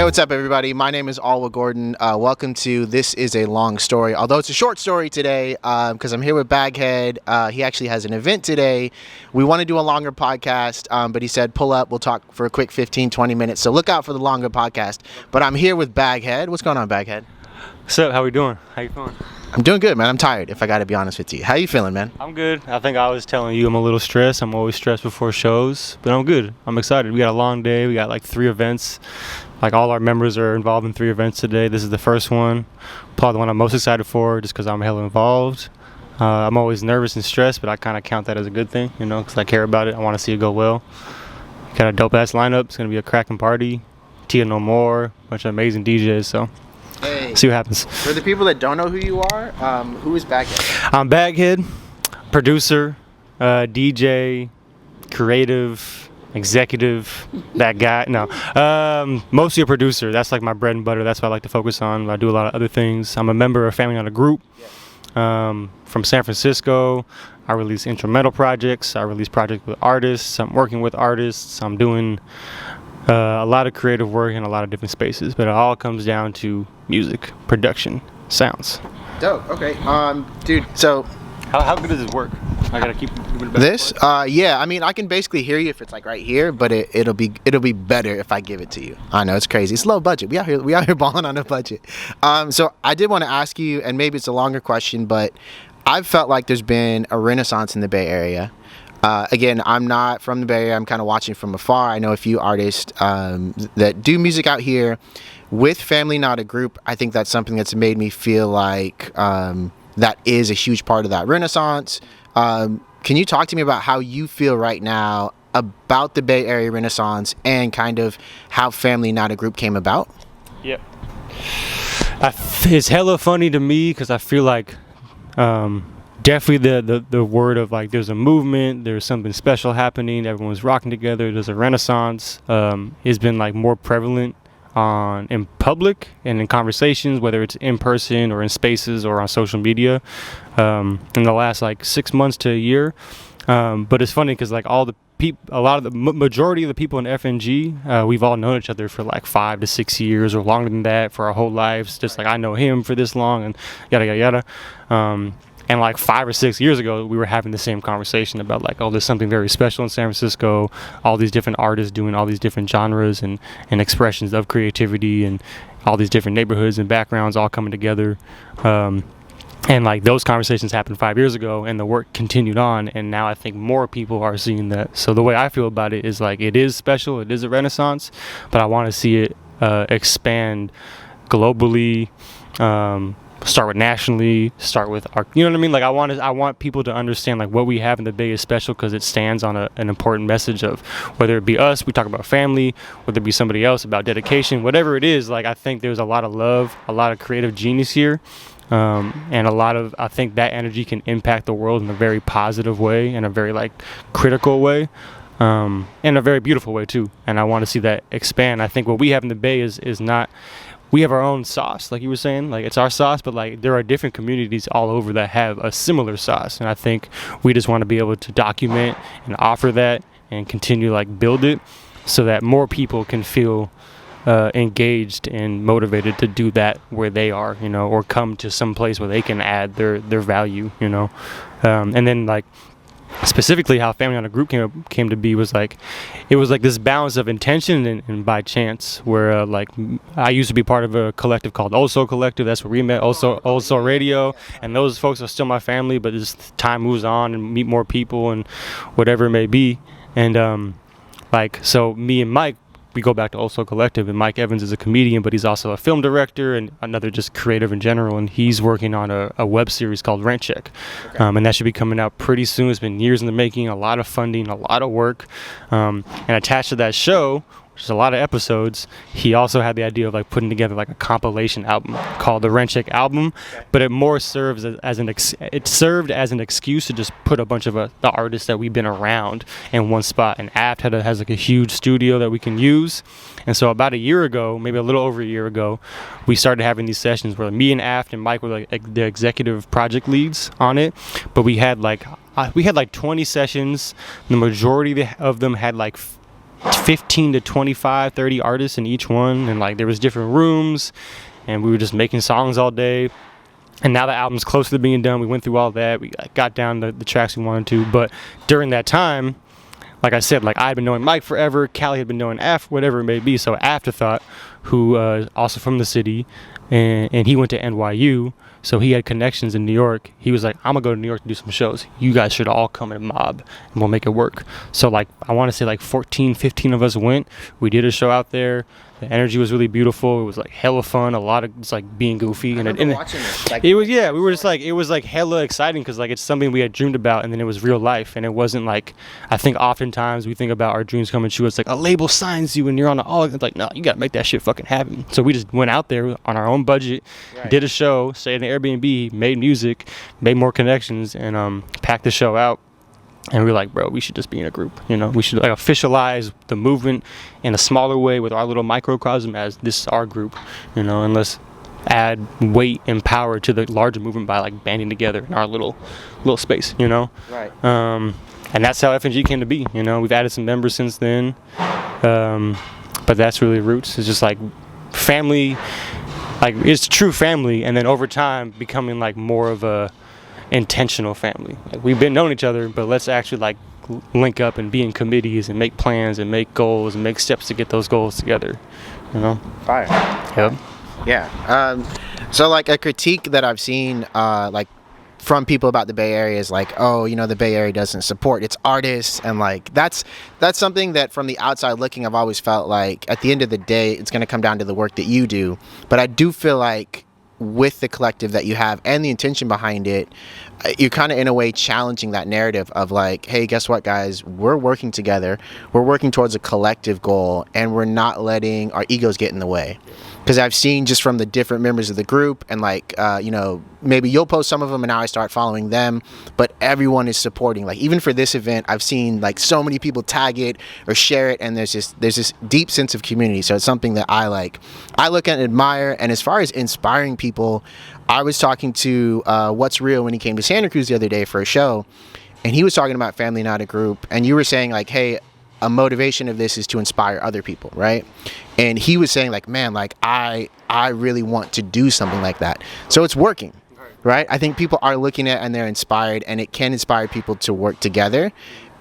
what's up, everybody? My name is Alwa Gordon. Welcome to This Is a Long Story, although it's a short story today because I'm here with Baghead. He actually has an event today. We want to do a longer podcast, but he said, pull up, we'll talk for a quick 15, 20 minutes. So look out for the longer podcast. But I'm here with Baghead. What's going on, Baghead? What's up? How we doing? How you feeling? I'm doing good, man. I'm tired, if I got to be honest with you. How you feeling, man? I'm good. I think I was telling you I'm a little stressed. I'm always stressed before shows, but I'm good. I'm excited. We got a long day. We got like 3 events. Like all our members are involved in 3 events today. This is the first one. Probably the one I'm most excited for just because I'm hella involved. I'm always nervous and stressed, but I kind of count that as a good thing, because I care about it. I want to see it go well. Got a dope-ass lineup. It's going to be a cracking party. Tia No More, bunch of amazing DJs, so Hey. see what happens. For the people that don't know who you are, who is Baghead? I'm Baghead, producer, DJ, creative, executive, that guy. No, mostly a producer. That's like my bread and butter. That's what I like to focus on. I do a lot of other things. I'm a member of Family on a Group from San Francisco. I release instrumental projects. I release projects with artists. I'm working with artists. I'm doing a lot of creative work in a lot of different spaces, but it all comes down to music, production, sounds. Dope. Okay. Dude, so How good does this work? I gotta keep moving back. this, yeah, I mean, I can basically hear you if it's like right here, but it'll be better if I give it to you. I know it's crazy. It's low budget. We out here balling on a budget. So I did want to ask you, and maybe it's a longer question, but I've felt like there's been a renaissance in the Bay Area. Again, I'm not from the Bay Area. I'm kind of watching from afar. I know a few artists that do music out here. With Family Not a Group, I think that's something that's made me feel like that is a huge part of that renaissance. Can you talk to me about how you feel right now about the Bay Area Renaissance and kind of how Family Not a Group came about? Yep. It's hella funny to me because I feel like definitely the word of like there's a movement, there's something special happening, everyone's rocking together, there's a renaissance has been like more prevalent in public and in conversations, whether it's in person or in spaces or on social media in the last like 6 months to a year. But it's funny because like majority of the people in FNG, we've all known each other for like 5 to 6 years or longer than that for our whole lives. Just like I know him for this long and yada yada yada. And like 5 or 6 years ago, we were having the same conversation about like, oh, there's something very special in San Francisco. All these different artists doing all these different genres and expressions of creativity and all these different neighborhoods and backgrounds all coming together. And like those conversations happened 5 years ago and the work continued on. And now I think more people are seeing that. So the way I feel about it is like it is special. It is a renaissance, but I want to see it expand globally. Start with nationally, start with our, you know what I mean? Like I want people to understand like what we have in the Bay is special because it stands on an important message of whether it be us, we talk about family, whether it be somebody else about dedication, whatever it is. Like I think there's a lot of love, a lot of creative genius here, and I think that energy can impact the world in a very positive way, in a very like critical way. In a very beautiful way too, and I want to see that expand. I think what we have in the Bay is not. We have our own sauce, like you were saying, like it's our sauce, but like there are different communities all over that have a similar sauce, and I think we just want to be able to document and offer that and continue like build it so that more people can feel engaged and motivated to do that where they are, or come to some place where they can add their value, and then like. Specifically how Family on a Group came to be was like it was like this balance of intention and by chance where like I used to be part of a collective called Also Collective. That's where we met, Also Radio, and those folks are still my family, but as time moves on and meet more people and whatever it may be, and like so me and Mike, we go back to Also Collective, and Mike Evans is a comedian, but he's also a film director and another just creative in general, and he's working on a web series called Rent Check. Okay. And that should be coming out pretty soon. It's been years in the making, a lot of funding, a lot of work, and attached to that show, which is a lot of episodes, he also had the idea of like putting together like a compilation album called the Rent Check album, but it more serves as served as an excuse to just put a bunch of the artists that we've been around in one spot. And Aft has like a huge studio that we can use, and so about a year ago, maybe a little over a year ago, we started having these sessions where me and Aft and Mike were like the executive project leads on it, but we had like 20 sessions. The majority of them had like 15 to 25, 30 artists in each one, and like there was different rooms, and we were just making songs all day. And now the album's close to being done. We went through all that. We got down the tracks we wanted to. But during that time, like I said, like I had been knowing Mike forever. Callie had been knowing whatever it may be. So Afterthought, who also from the city, and he went to NYU. So he had connections in New York. He was like, I'm going to go to New York to do some shows. You guys should all come in mob, and we'll make it work. So like I want to say like 14, 15 of us went. We did a show out there. The energy was really beautiful. It was like hella fun. A lot of just like being goofy. And watching it. Like, it was, yeah, we were just like, it was like hella exciting because like it's something we had dreamed about, and then it was real life. And it wasn't like, I think oftentimes we think about our dreams coming true. It's like a label signs you and you're on it's like, no, you got to make that shit fucking happen. So we just went out there on our own budget, did a show, stayed in an Airbnb, made music, made more connections, and packed the show out. And we were like, bro, we should just be in a group. You know, we should like officialize the movement in a smaller way with our little microcosm as this is our group, you know, and let's add weight and power to the larger movement by like banding together in our little space, you know. Right. And that's how FNG came to be. You know, we've added some members since then, but that's really roots. It's just like family, like it's true family, and then over time becoming like more of a intentional family. Like we've been knowing each other, but let's actually like link up and be in committees and make plans and make goals and make steps to get those goals together, you know. Fire. Yep. Yeah. So like a critique that I've seen like from people about the Bay Area is like, oh, you know, the Bay Area doesn't support its artists, and like that's something that from the outside looking I've always felt like at the end of the day it's going to come down to the work that you do. But I do feel like with the collective that you have and the intention behind it, you're kind of in a way challenging that narrative of like, hey, guess what, guys, we're working together, we're working towards a collective goal, and we're not letting our egos get in the way. Because I've seen just from the different members of the group, and like you know, maybe you'll post some of them and now I start following them, but everyone is supporting. Like even for this event, I've seen like so many people tag it or share it, and there's this deep sense of community. So it's something that I look at and admire. And as far as inspiring people, I was talking to What's Real when he came to Santa Cruz the other day for a show, and he was talking about family, not a group. And you were saying like, hey, a motivation of this is to inspire other people, right? And he was saying like, man, like I really want to do something like that. So it's working, right? I think people are looking at and they're inspired, and it can inspire people to work together.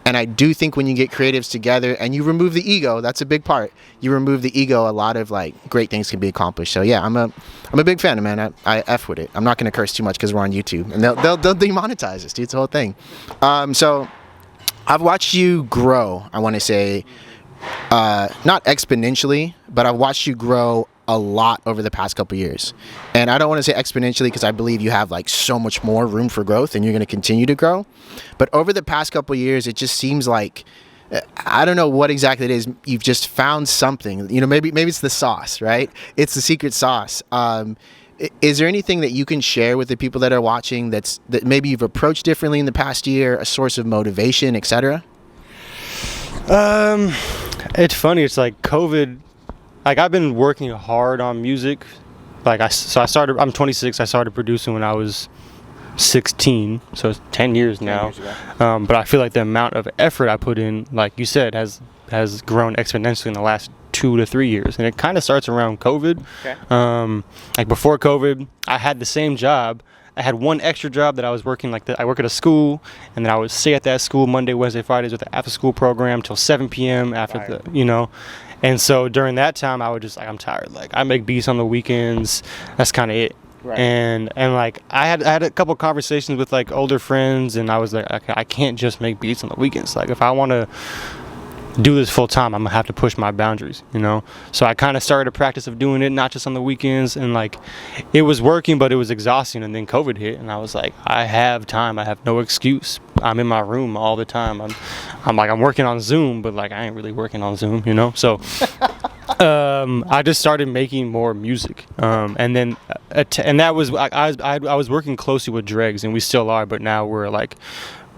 And I do think when you get creatives together and you remove the ego, that's a big part. You remove the ego, a lot of like great things can be accomplished. So yeah, I'm a big fan of, man. I F with it. I'm not gonna curse too much because we're on YouTube, and they'll demonetize us, dude. It's the whole thing. So I've watched you grow, I want to say, not exponentially, but I've watched you grow a lot over the past couple years. And I don't want to say exponentially because I believe you have like so much more room for growth and you're going to continue to grow. But over the past couple years, it just seems like, I don't know what exactly it is. You've just found something, you know, maybe it's the sauce, right? It's the secret sauce. Is there anything that you can share with the people that are watching that maybe you've approached differently in the past year, a source of motivation, etc.? It's funny. It's like COVID. Like I've been working hard on music. Like I started. I'm 26. I started producing when I was 16, so it's 10 years now. 10 years ago. But I feel like the amount of effort I put in, like you said, has grown exponentially in the last 2 to 3 years, and it kind of starts around COVID. Okay. Like before COVID, I had the same job. I had one extra job that I was working, like I work at a school, and then I would stay at that school Monday, Wednesday, Fridays with the after school program till 7 p.m. after the, you know. And so during that time, I would just like, I'm tired. Like I make beats on the weekends. That's kind of it. Right. And like I had a couple conversations with like older friends, and I was like, okay, I can't just make beats on the weekends. Like if I want to do this full time, I'm gonna have to push my boundaries, you know. So I kind of started a practice of doing it not just on the weekends, and like it was working, but it was exhausting. And then COVID hit, and I was like, I have time, I have no excuse. I'm in my room all the time. I'm working on Zoom, but like I ain't really working on Zoom, you know. So I just started making more music, and then and that was I was working closely with Dregs, and we still are, but now we're like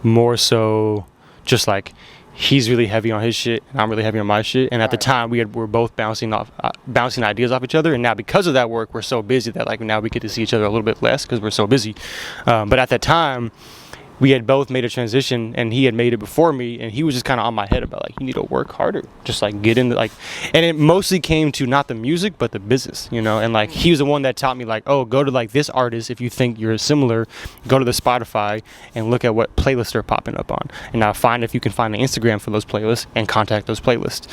more so just like he's really heavy on his shit and I'm really heavy on my shit, and at the time we're both bouncing ideas off each other, and now because of that work we're so busy that like now we get to see each other a little bit less because we're so busy, but at that time we had both made a transition, and he had made it before me, and he was just kind of on my head about like, you need to work harder, just like get into like, and it mostly came to not the music but the business, you know. And like he was the one that taught me like, oh, go to like this artist if you think you're similar, go to the Spotify and look at what playlists they're popping up on, and now find if you can find an Instagram for those playlists and contact those playlists.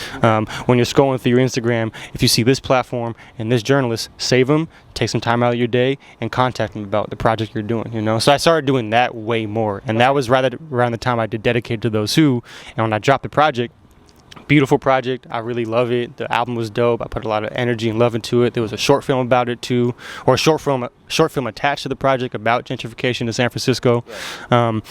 When you're scrolling through your Instagram, if you see this platform and this journalist, save them, take some time out of your day and contact them about the project you're doing, you know. So I started doing that way more, and that was rather around the time I did Dedicated to Those Who. And when I dropped the project, beautiful project, I really love it. The album was dope. I put a lot of energy and love into it. There was a short film about it too, or a short film attached to the project about gentrification in San Francisco. But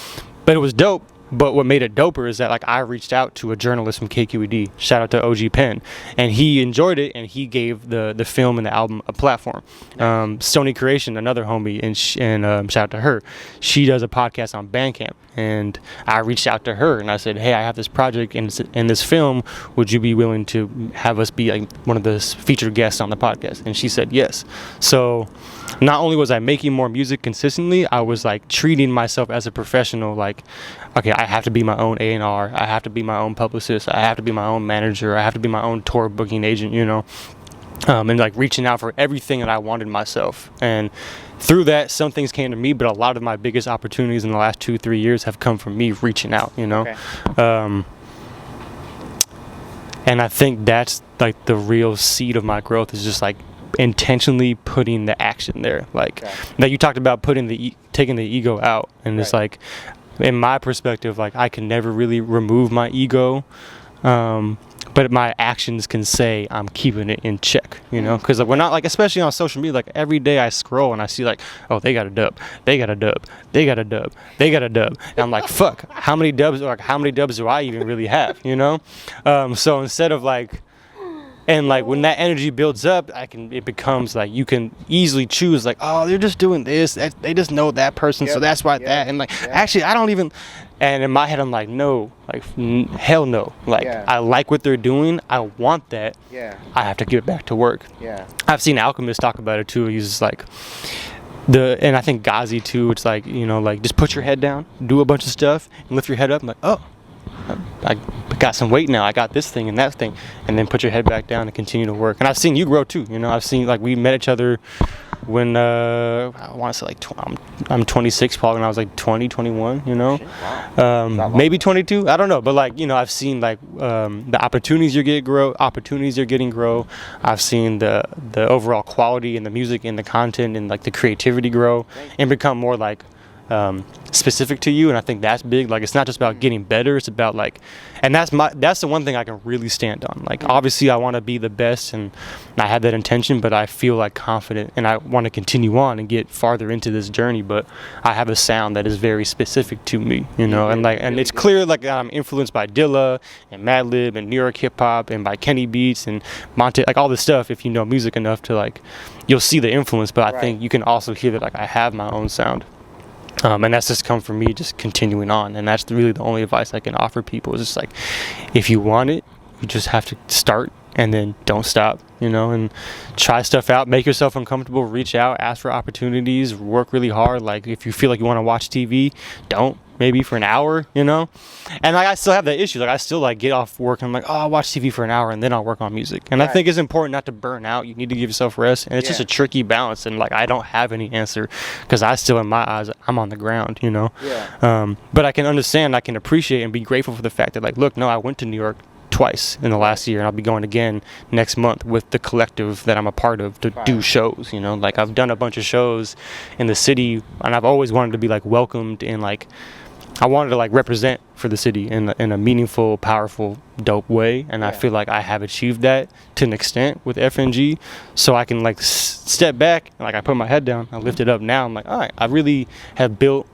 it was dope. But what made it doper is that like I reached out to a journalist from KQED, shout out to OG Penn, and he enjoyed it, and he gave the film and the album a platform. Sony Creation, another homie, and shout out to her. She does a podcast on Bandcamp, and I reached out to her and I said, hey, I have this project in this film. Would you be willing to have us be like one of the featured guests on the podcast? And she said yes. So not only was I making more music consistently, I was like treating myself as a professional, like, okay, I have to be my own A&R, I have to be my own publicist, I have to be my own manager, I have to be my own tour booking agent, you know, and like reaching out for everything that I wanted myself. And through that, some things came to me, but a lot of my biggest opportunities in the last 2-3 years have come from me reaching out, you know. Okay. And I think that's like the real seed of my growth, is just like intentionally putting the action there. Like that you talked about, taking the ego out, and it's like, in my perspective, like I can never really remove my ego, but my actions can say I'm keeping it in check, you know. Because like, we're not like, especially on social media, like every day I scroll and I see like, oh, they got a dub, they got a dub, they got a dub, they got a dub, and I'm like, fuck, how many dubs do I even really have, you know? So instead of like, and like when that energy builds up, it becomes like you can easily choose like, oh, they're just doing this, they just know that person, so that's why that, and like actually I don't even, and in my head I'm like, no, like hell no, like I like what they're doing, I want that, I have to get back to work. I've seen Alchemist talk about it too. He's just like, and I think Ghazi too, it's like, you know, like just put your head down, do a bunch of stuff, and lift your head up. I'm like, oh, I got some weight now, I got this thing and that thing, and then put your head back down and continue to work. And I've seen you grow too, you know. I've seen, like, we met each other when I want to say like I'm 26, probably when I was like 20, 21, you know. Maybe 22, I don't know, but like, you know, I've seen like the opportunities you're getting grow. I've seen the overall quality in the music and the content and like the creativity grow and become more like specific to you. And I think that's big. Like, it's not just about getting better, it's about like, and that's the one thing I can really stand on. Like, obviously I want to be the best and I have that intention, but I feel like confident and I want to continue on and get farther into this journey. But I have a sound that is very specific to me, you know. And like, and it's clear like I'm influenced by Dilla and Madlib and New York hip hop and by Kenny Beats and Monte, like all this stuff. If you know music enough to like, you'll see the influence, but I think you can also hear that like I have my own sound. And that's just come from me just continuing on. And that's really the only advice I can offer people, is just like, if you want it, you just have to start and then don't stop, you know, and try stuff out, make yourself uncomfortable, reach out, ask for opportunities, work really hard. Like, if you feel like you want to watch TV, don't, maybe for an hour, you know. And like, I still have that issue. Like, I still like get off work and I'm like, oh, I'll watch TV for an hour and then I'll work on music. And I think it's important not to burn out. You need to give yourself rest. And it's just a tricky balance. And like, I don't have any answer, because I still, in my eyes, I'm on the ground, you know. But I can understand, I can appreciate and be grateful for the fact that like, look, no, I went to New York twice in the last year, and I'll be going again next month with the collective that I'm a part of to do shows, you know. Like, I've done a bunch of shows in the city, and I've always wanted to be like welcomed, and like I wanted to like represent for the city in a meaningful, powerful, dope way. And I feel like I have achieved that to an extent with FNG, so I can like step back and like I put my head down, I lift it up. Now I'm like, all right, I really have built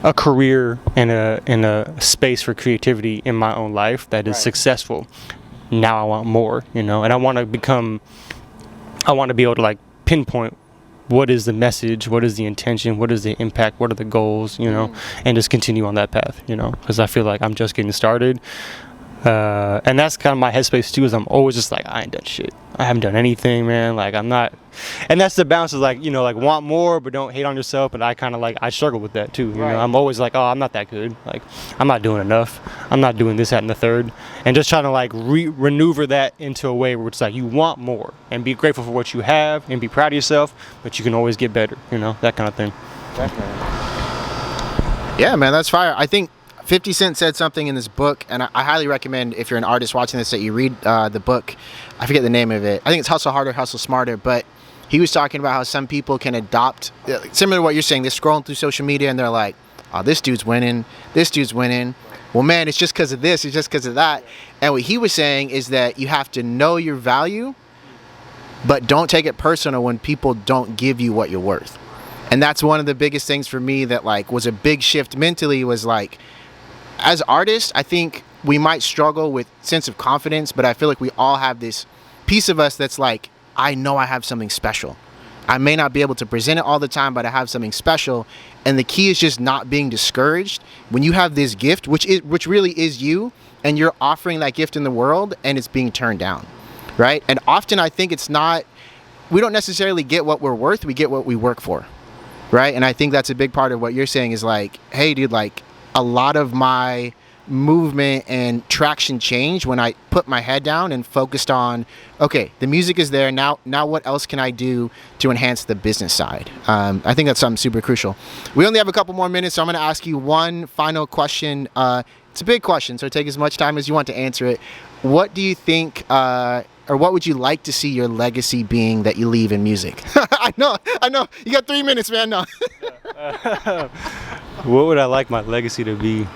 a career and a space for creativity in my own life that is successful. Now I want more, you know, and I want to be able to like pinpoint what is the message, what is the intention, what is the impact, what are the goals, you know, and just continue on that path, you know, because I feel like I'm just getting started. And that's kind of my headspace too, is I'm always just like, I ain't done shit. I haven't done anything, man. Like, I'm not. And that's the balance, is like, like, want more but don't hate on yourself. But I kind of like, I struggle with that too, Right. I'm always like, oh, I'm not that good, like, I'm not doing enough, I'm not doing this, that, and the third. And just trying to like maneuver that into a way where it's like, you want more and be grateful for what you have and be proud of yourself, but you can always get better, that kind of thing. Definitely. Yeah, man, that's fire. I think 50 Cent said something in this book, and I highly recommend, if you're an artist watching this, that you read the book. I forget the name of it. I think it's Hustle Harder, Hustle Smarter. But he was talking about how some people can adopt, similar to what you're saying, they're scrolling through social media and they're like, oh, this dude's winning. This dude's winning. Well, man, it's just because of this. It's just because of that. And what he was saying is that you have to know your value, but don't take it personal when people don't give you what you're worth. And that's one of the biggest things for me that like was a big shift mentally, was like, as artists, I think we might struggle with sense of confidence, but I feel like we all have this piece of us that's like, I know I have something special. I may not be able to present it all the time, but I have something special. And the key is just not being discouraged when you have this gift, which really is you, and you're offering that gift in the world and it's being turned down, right? And often I think we don't necessarily get what we're worth, we get what we work for, right? And I think that's a big part of what you're saying, is like, hey dude, like, a lot of my movement and traction changed when I put my head down and focused on, okay, the music is there, now what else can I do to enhance the business side? I think that's something super crucial. We only have a couple more minutes, so I'm going to ask you one final question. It's a big question, so take as much time as you want to answer it. What do you think, or what would you like to see your legacy being that you leave in music? I know, you got 3 minutes, man. No. What would I like my legacy to be?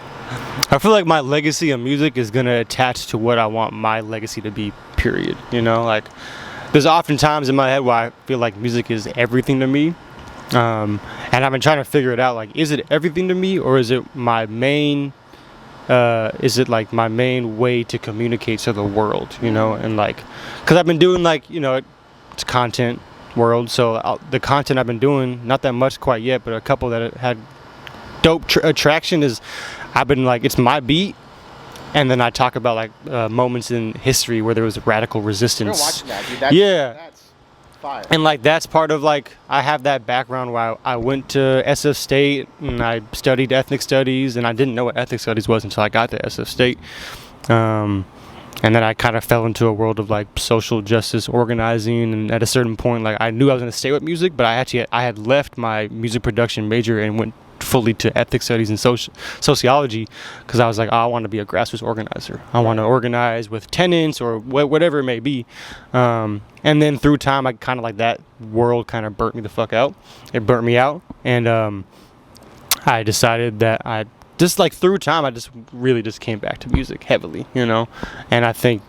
I feel like my legacy in music is going to attach to what I want my legacy to be, period. Like, there's often times in my head where I feel like music is everything to me. And I've been trying to figure it out, like, is it everything to me, or is it my main, my main way to communicate to the world, and like, because I've been doing like, it's content world, so the content I've been doing, not that much quite yet, but a couple that had dope attraction is, I've been like, it's my beat, and then I talk about like moments in history where there was radical resistance. You're watching that, dude. That's fire. And like, that's part of like, I have that background where I went to SF State and I studied ethnic studies, and I didn't know what ethnic studies was until I got to SF State. And then I kind of fell into a world of like social justice organizing, and at a certain point, like, I knew I was going to stay with music, but I had left my music production major and went fully to ethnic studies and sociology, because I was like, oh, I want to be a grassroots organizer. I want to organize with tenants or whatever it may be. And then through time, I kind of like, that world kind of burnt me the fuck out. It burnt me out, and I decided that I just, like, through time, I just really just came back to music heavily, And I think,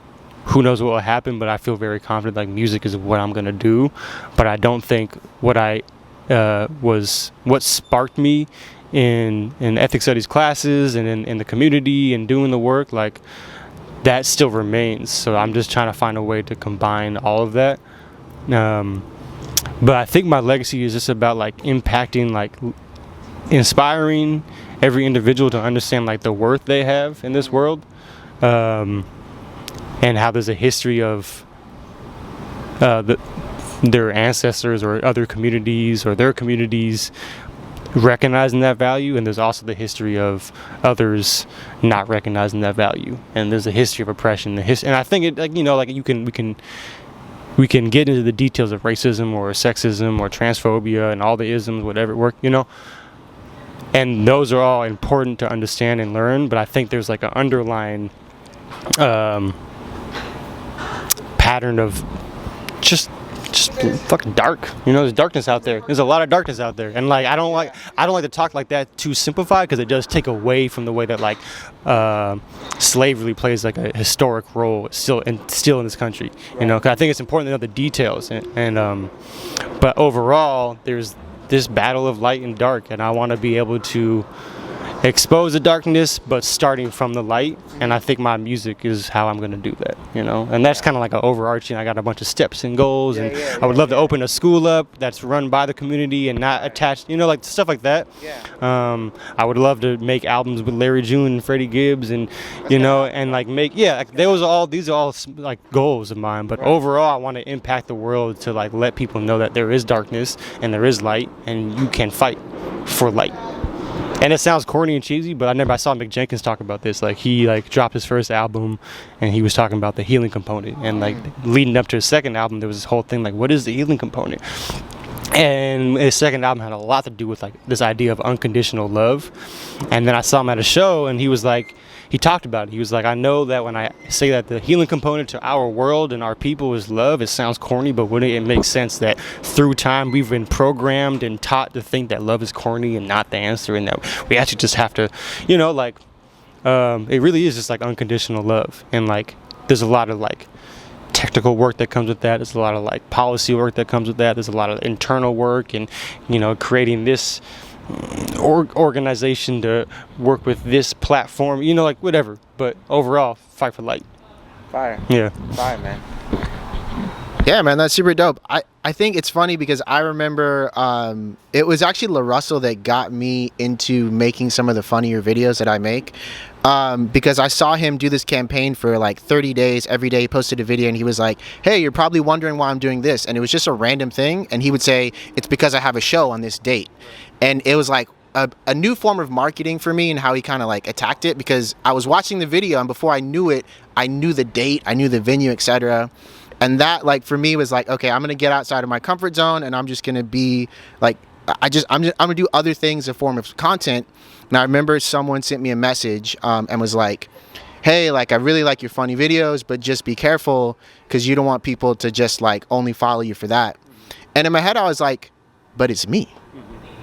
who knows what will happen, but I feel very confident, like, music is what I'm gonna do. But I don't think what what sparked me in ethics studies classes and in the community and doing the work, like, that still remains. So I'm just trying to find a way to combine all of that. But I think my legacy is just about like impacting, like inspiring every individual to understand like the worth they have in this world, and how there's a history of their ancestors or other communities or their communities recognizing that value, and there's also the history of others not recognizing that value, and there's a history of oppression, and I think it, like, like, we can get into the details of racism or sexism or transphobia and all the isms, whatever work, and those are all important to understand and learn, but I think there's like an underlying pattern of just fucking dark. There's darkness out there. There's a lot of darkness out there, and like, I don't like to talk like that too simplified, because it does take away from the way that like slavery plays like a historic role still in this country. Because I think it's important to know the details, and but overall, there's this battle of light and dark, and I want to be able to expose the darkness, but starting from the light. And I think my music is how I'm gonna do that, you know. And that's kind of like an overarching. I got a bunch of steps and goals, and I would love to open a school up that's run by the community and not attached, you know, like stuff like that. I would love to make albums with Larry June and Freddie Gibbs, and you know, and like make like these are all like goals of mine. But overall, I want to impact the world to like let people know that there is darkness and there is light, and you can fight for light. And it sounds corny and cheesy, but I saw Mick Jenkins talk about this. Like he like dropped his first album, and he was talking about the healing component. And like leading up to his second album, there was this whole thing like, what is the healing component? And his second album had a lot to do with like this idea of unconditional love. And then I saw him at a show, and he was like, he talked about it. He was like, I know that when I say that the healing component to our world and our people is love, it sounds corny, but wouldn't it make sense that through time we've been programmed and taught to think that love is corny and not the answer, and that we actually just have to, you know, like, it really is just like unconditional love. And like, there's a lot of like technical work that comes with that. There's a lot of like policy work that comes with that. There's a lot of internal work, and, you know, creating this organization to work with this platform, you know, like whatever. But overall, fight for light. Fire. Yeah. Fire, man. Yeah, man, that's super dope. I think it's funny because I remember it was actually La Russell that got me into making some of the funnier videos that I make. Because I saw him do this campaign for like 30 days. Every day he posted a video, and he was like, hey, you're probably wondering why I'm doing this. And it was just a random thing. And he would say, it's because I have a show on this date. And it was like a new form of marketing for me, and how he kind of like attacked it, because I was watching the video, and before I knew it, I knew the date, I knew the venue, etc. And that, like, for me was like, okay, I'm gonna get outside of my comfort zone, and I'm just gonna be like, I'm gonna do other things in form of content. And I remember someone sent me a message and was like, hey, like, I really like your funny videos, but just be careful, because you don't want people to just like only follow you for that. And in my head I was like, but it's me.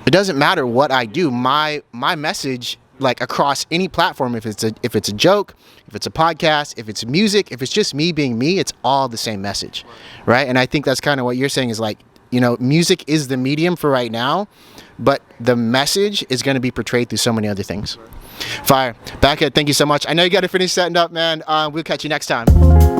It doesn't matter what I do. My message, like, across any platform, if it's a joke, if it's a podcast, if it's music, if it's just me being me, it's all the same message, right? And I think that's kind of what you're saying is like, you know, music is the medium for right now, but the message is going to be portrayed through so many other things. Fire. Baghead, thank you so much. I know you got to finish setting up, man. We'll catch you next time.